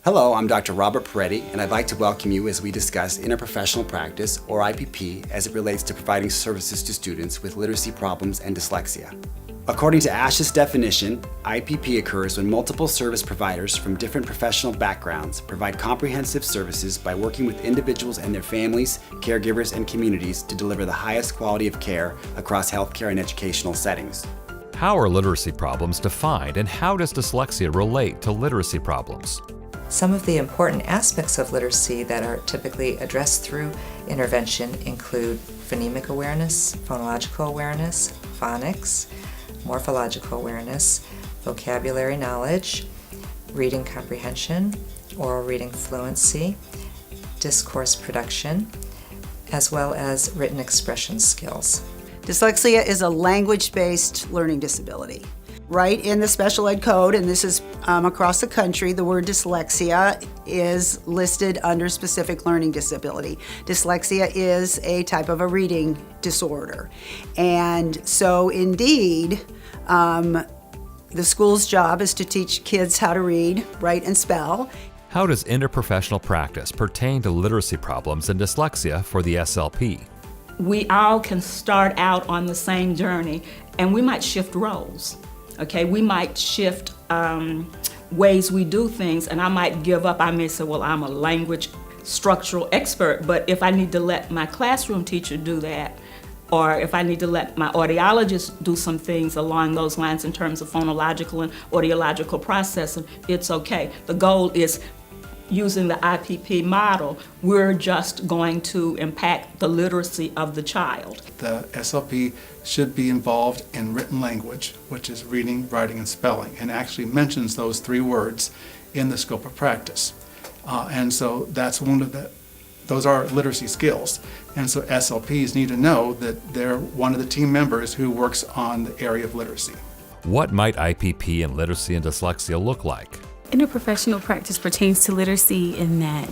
Hello, I'm Dr. Robert Peretti, and I'd like to welcome you as we discuss interprofessional practice, or IPP, as it relates to providing services to students with literacy problems and dyslexia. According to ASHA's definition, IPP occurs when multiple service providers from different professional backgrounds provide comprehensive services by working with individuals and their families, caregivers, and communities to deliver the highest quality of care across healthcare and educational settings. How are literacy problems defined, and how does dyslexia relate to literacy problems? Some of the important aspects of literacy that are typically addressed through intervention include phonemic awareness, phonological awareness, phonics, morphological awareness, vocabulary knowledge, reading comprehension, oral reading fluency, discourse production, as well as written expression skills. Dyslexia is a language-based learning disability. Right in the special ed code, and this is across the country, the word dyslexia is listed under specific learning disability. Dyslexia is a type of a reading disorder. And so indeed, the school's job is to teach kids how to read, write, and spell. How does interprofessional practice pertain to literacy problems and dyslexia for the SLP? We all can start out on the same journey, and we might shift roles. Okay, we might shift ways we do things, and I might give up. I may say, well, I'm a language structural expert, but if I need to let my classroom teacher do that, or if I need to let my audiologist do some things along those lines in terms of phonological and audiological processing, it's okay. The goal is, using the IPP model, we're just going to impact the literacy of the child. The SLP should be involved in written language, which is reading, writing, and spelling, and actually mentions those three words in the scope of practice. And so that's those are literacy skills. And so SLPs need to know that they're one of the team members who works on the area of literacy. What might IPP and literacy and dyslexia look like? Interprofessional practice pertains to literacy in that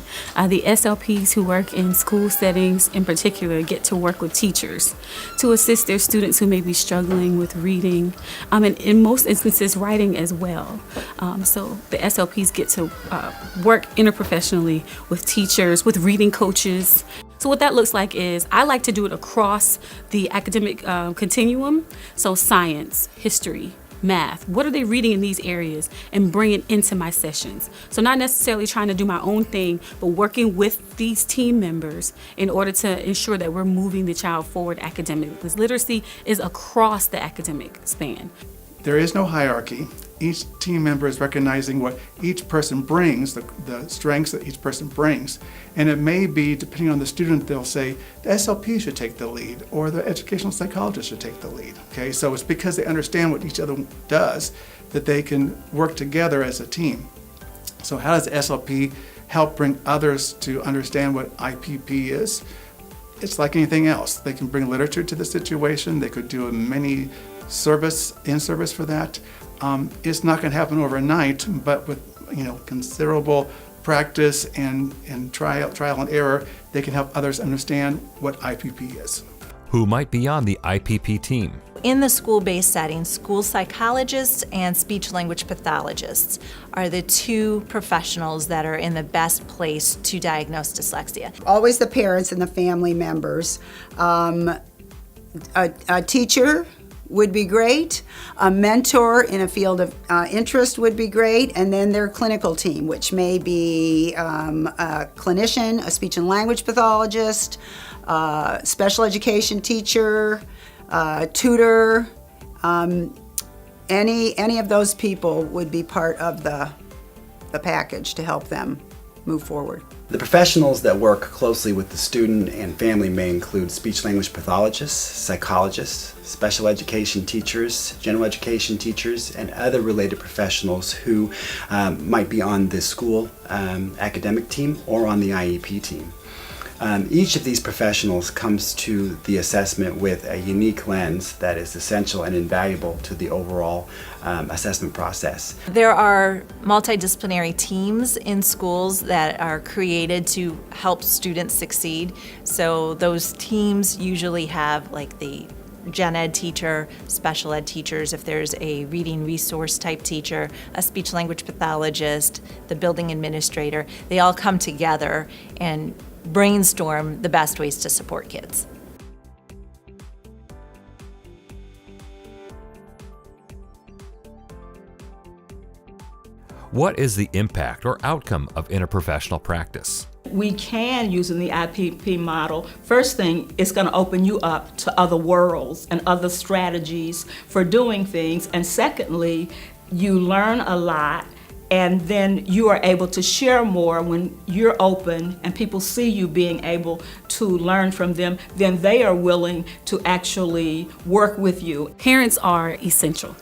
the SLPs who work in school settings in particular get to work with teachers to assist their students who may be struggling with reading and in most instances writing as well. So the SLPs get to work interprofessionally with teachers, with reading coaches. So what that looks like is I like to do it across the academic continuum, so science, history, math. What are they reading in these areas, and bring it into my sessions? So not necessarily trying to do my own thing, but working with these team members in order to ensure that we're moving the child forward academically, because literacy is across the academic span. There is no hierarchy. Each team member is recognizing what each person brings, the strengths that each person brings. And it may be, depending on the student, they'll say the SLP should take the lead or the educational psychologist should take the lead. Okay, so it's because they understand what each other does that they can work together as a team. So how does SLP help bring others to understand what IPP is? It's like anything else. They can bring literature to the situation. They could do a mini in-service for that. It's not going to happen overnight, but with considerable practice and trial and error, they can help others understand what IPP is. Who might be on the IPP team? In the school-based setting, school psychologists and speech-language pathologists are the two professionals that are in the best place to diagnose dyslexia. Always the parents and the family members. A teacher would be great. A mentor in a field of interest would be great. And then their clinical team, which may be a clinician, a speech and language pathologist, special education teacher, tutor. Any of those people would be part of the package to help them move forward. The professionals that work closely with the student and family may include speech-language pathologists, psychologists, special education teachers, general education teachers, and other related professionals who might be on the school academic team or on the IEP team. Each of these professionals comes to the assessment with a unique lens that is essential and invaluable to the overall assessment process. There are multidisciplinary teams in schools that are created to help students succeed. So those teams usually have like the gen ed teacher, special ed teachers, if there's a reading resource type teacher, a speech language pathologist, the building administrator, they all come together and brainstorm the best ways to support kids. What is the impact or outcome of interprofessional practice? We can, using the IPP model, first thing, it's going to open you up to other worlds and other strategies for doing things. And secondly, you learn a lot, and then you are able to share more when you're open and people see you being able to learn from them, then they are willing to actually work with you. Parents are essential.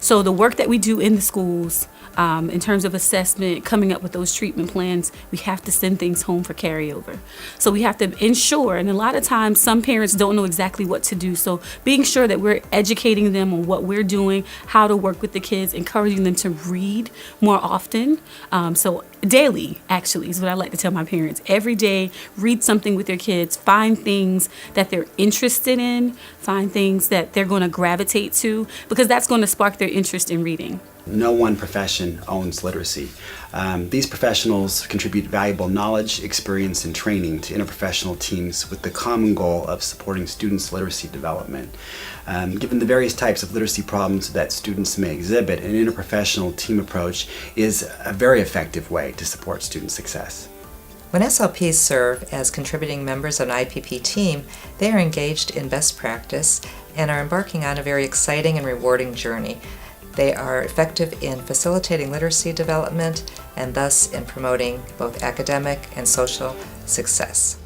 So the work that we do in the schools, in terms of assessment, coming up with those treatment plans, we have to send things home for carryover. So we have to ensure, and a lot of times some parents don't know exactly what to do, so being sure that we're educating them on what we're doing, how to work with the kids, encouraging them to read more often. So daily, actually, is what I like to tell my parents. Every day, read something with their kids, find things that they're interested in, find things that they're going to gravitate to, because that's going to spark their interest in reading. No one profession owns literacy. These professionals contribute valuable knowledge, experience, and training to interprofessional teams with the common goal of supporting students' literacy development. Given the various types of literacy problems that students may exhibit, an interprofessional team approach is a very effective way to support student success. When SLPs serve as contributing members of an IPP team, they are engaged in best practice and are embarking on a very exciting and rewarding journey. They are effective in facilitating literacy development and thus in promoting both academic and social success.